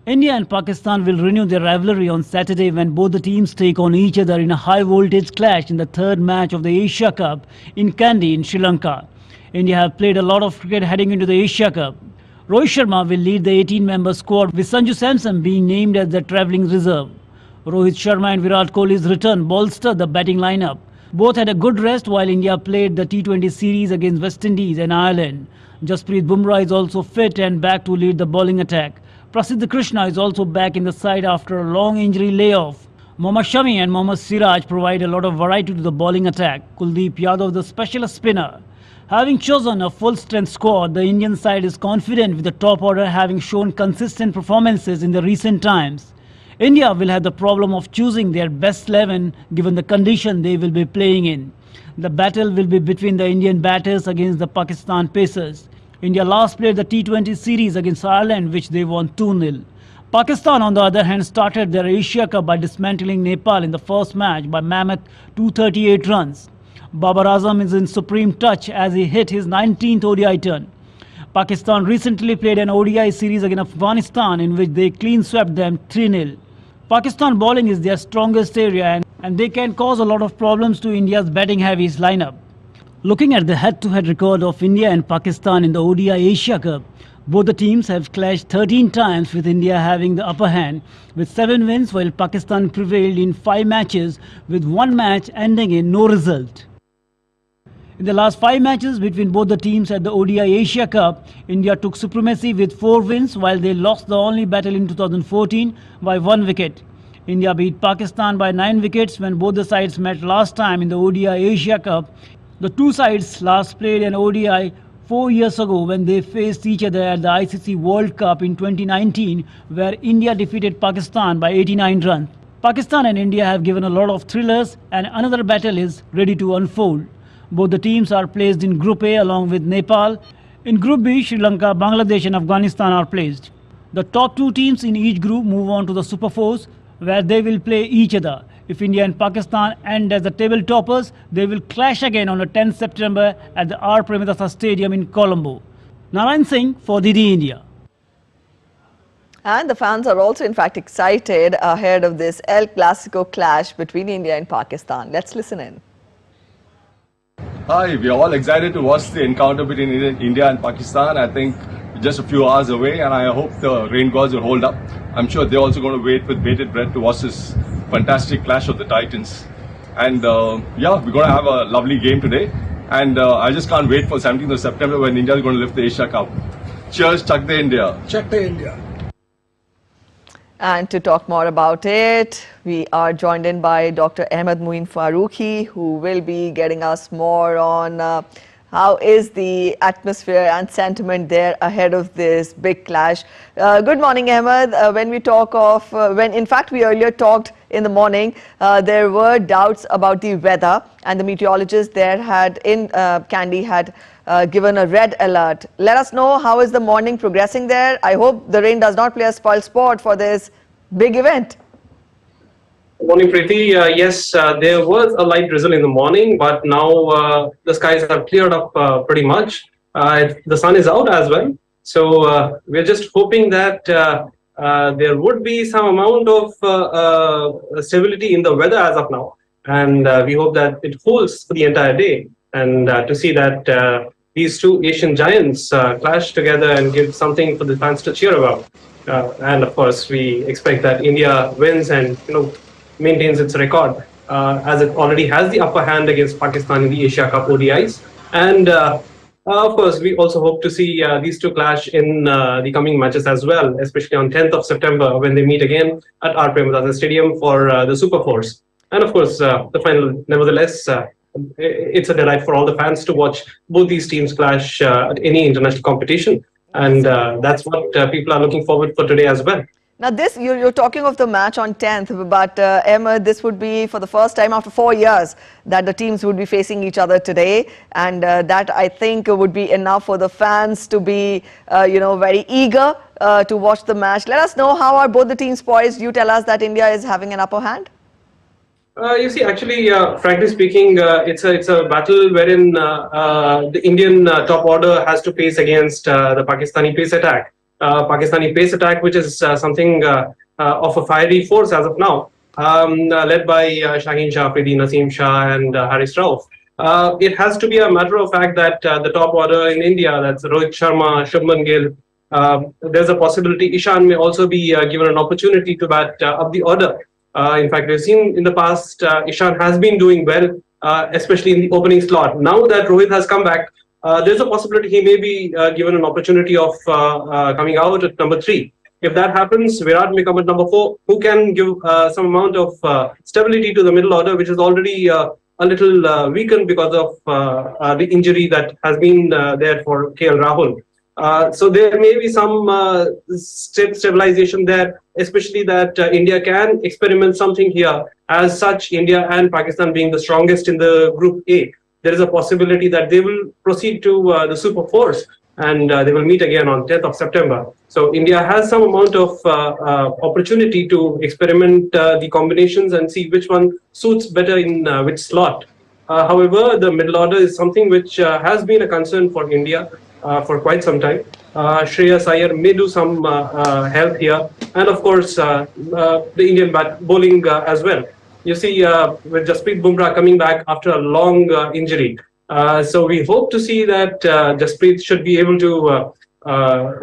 India and Pakistan will renew their rivalry on Saturday when both the teams take on each other in a high-voltage clash in the third match of the Asia Cup in Kandy in Sri Lanka. India have played a lot of cricket heading into the Asia Cup. Rohit Sharma will lead the 18-member squad with Sanju Samson being named as the travelling reserve. Rohit Sharma and Virat Kohli's return bolstered the batting lineup. Both had a good rest while India played the T20 series against West Indies and Ireland. Jasprit Bumrah is also fit and back to lead the bowling attack. Prasidh Krishna is also back in the side after a long injury layoff. Mohammad Shami and Mohammad Siraj provide a lot of variety to the bowling attack. Kuldeep Yadav, the specialist spinner. Having chosen a full-strength squad, the Indian side is confident with the top order having shown consistent performances in the recent times. India will have the problem of choosing their best 11 given the condition they will be playing in. The battle will be between the Indian batters against the Pakistan pacers. India last played the T20 series against Ireland, which they won 2-0. Pakistan, on the other hand, started their Asia Cup by dismantling Nepal in the first match by mammoth 238 runs. Babar Azam is in supreme touch as he hit his 19th ODI turn. Pakistan recently played an ODI series against Afghanistan in which they clean swept them 3-0. Pakistan bowling is their strongest area and they can cause a lot of problems to India's batting-heavy lineup. Looking at the head-to-head record of India and Pakistan in the ODI Asia Cup, both the teams have clashed 13 times with India having the upper hand with 7 wins while Pakistan prevailed in 5 matches with 1 match ending in no result. In the last 5 matches between both the teams at the ODI Asia Cup, India took supremacy with 4 wins while they lost the only battle in 2014 by 1 wicket. India beat Pakistan by 9 wickets when both the sides met last time in the ODI Asia Cup. The two sides last played an ODI 4 years ago when they faced each other at the ICC World Cup in 2019 where India defeated Pakistan by 89 runs. Pakistan and India have given a lot of thrillers and another battle is ready to unfold. Both the teams are placed in Group A along with Nepal. In Group B, Sri Lanka, Bangladesh and Afghanistan are placed. The top 2 teams in each group move on to the Super Fours where they will play each other. If India and Pakistan end as the table toppers, they will clash again on the 10th September at the R. Premadasa Stadium in Colombo. Narayan Singh for DD India. And the fans are also in fact excited ahead of this El Clasico clash between India and Pakistan. Let's listen in. Hi, we are all excited to watch the encounter between India and Pakistan. I think just a few hours away and I hope the rain gods will hold up. I'm sure they're also going to wait with bated breath to watch this fantastic clash of the Titans. And yeah, we're going to have a lovely game today. And I just can't wait for 17th of September when India is going to lift the Asia Cup. Cheers, Chak the India. Chak the India. And to talk more about it, we are joined in by Dr. Ahmed Moin Farooqi, who will be getting us more on how is the atmosphere and sentiment there ahead of this big clash. Good morning, Ahmed. When we talk of, when in fact we earlier talked in the morning, there were doubts about the weather and the meteorologist there had in Kandy had given a red alert. Let us know how is the morning progressing there. I hope the rain does not play a spoil sport for this big event. Morning, Preeti. Yes, there was a light drizzle in the morning, but now the skies have cleared up pretty much. The sun is out as well. So we're just hoping that there would be some amount of stability in the weather as of now. And we hope that it holds for the entire day. And to see that these two Asian giants clash together and give something for the fans to cheer about. And of course, we expect that India wins and maintains its record as it already has the upper hand against Pakistan in the Asia Cup ODIs. And of course, we also hope to see these two clash in the coming matches as well, especially on 10th of September when they meet again at R. Premadasa Stadium for the Super Fours. And of course, the final, nevertheless, it's a delight for all the fans to watch both these teams clash at any international competition. And that's what people are looking forward for today as well. Now this, you're talking of the match on 10th, but Emma, this would be for the first time after 4 years that the teams would be facing each other today. And that I think would be enough for the fans to be, very eager to watch the match. Let us know how are both the teams poised. You tell us that India is having an upper hand. You see, actually, frankly speaking, it's a battle wherein the Indian top order has to face against the Pakistani pace attack. Pakistani pace attack, which is something of a fiery force as of now, led by Shaheen Shah, Afridi, Naseem Shah and Haris Rauf. It has to be a matter of fact that the top order in India, that's Rohit Sharma, Shubman Gill, there's a possibility Ishan may also be given an opportunity to bat up the order. In fact, we've seen in the past, Ishan has been doing well, especially in the opening slot. Now that Rohit has come back, there's a possibility he may be given an opportunity of coming out at number 3. If that happens, Virat may come at number 4, who can give some amount of stability to the middle order, which is already a little weakened because of the injury that has been there for KL Rahul. So there may be some stabilization there, especially that India can experiment something here. As such, India and Pakistan being the strongest in the Group A, there is a possibility that they will proceed to the Super Fours, and they will meet again on 10th of September. So India has some amount of opportunity to experiment the combinations and see which one suits better in which slot. However, the middle order is something which has been a concern for India for quite some time. Shreyas Iyer may do some help here, and of course the Indian bowling as well. You see, with Jasprit Bumrah coming back after a long injury, so we hope to see that Jasprit should be able to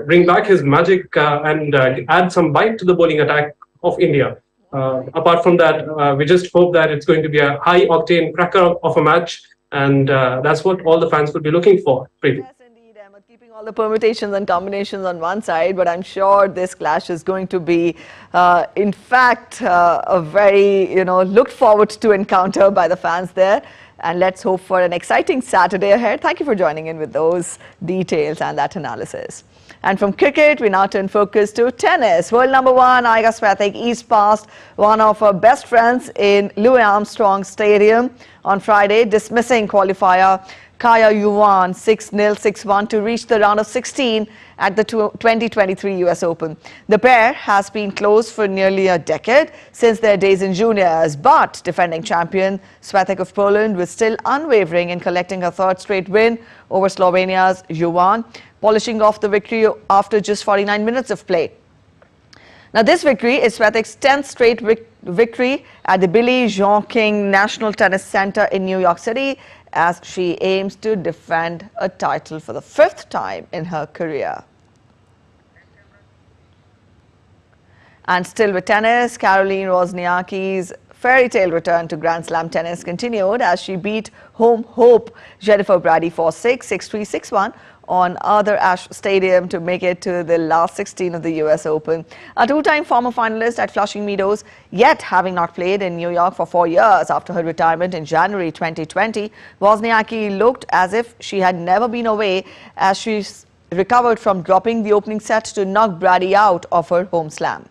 bring back his magic and add some bite to the bowling attack of India. Apart from that, we just hope that it's going to be a high-octane cracker of a match, and that's what all the fans would be looking for. Preeti. Keeping all the permutations and combinations on one side, but I'm sure this clash is going to be, in fact, a very, looked forward to encounter by the fans there. And let's hope for an exciting Saturday ahead. Thank you for joining in with those details and that analysis. And from cricket, we now turn focus to tennis. World number 1, Iga Swiatek eased past one of her best friends in Louis Armstrong Stadium on Friday, dismissing qualifier Kaya Yuan 6-0, 6-1 to reach the round of 16 at the 2023 US Open. The pair has been close for nearly a decade since their days in juniors, but defending champion Swiatek of Poland was still unwavering in collecting her third straight win over Slovenia's Yuan, polishing off the victory after just 49 minutes of play. Now, this victory is Swiatek's 10th straight victory at the Billie Jean King National Tennis Center in New York City, as she aims to defend a title for the 5th time in her career. And still with tennis, Caroline Wozniacki's fairy tale return to Grand Slam tennis continued as she beat home hope Jennifer Brady 4-6, 6-3, 6-1 on Arthur Ashe Stadium to make it to the last 16 of the US Open. A two-time former finalist at Flushing Meadows, yet having not played in New York for 4 years after her retirement in January 2020, Wozniacki looked as if she had never been away as she recovered from dropping the opening set to knock Brady out of her home slam.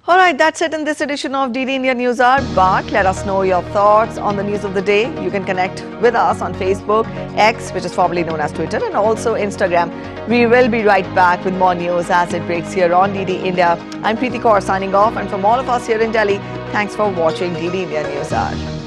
All right, that's it in this edition of DD India News Hour. But let us know your thoughts on the news of the day. You can connect with us on Facebook, X, which is formerly known as Twitter, and also Instagram. We will be right back with more news as it breaks here on DD India. I'm Preeti Kaur signing off, and from all of us here in Delhi, thanks for watching DD India News Hour.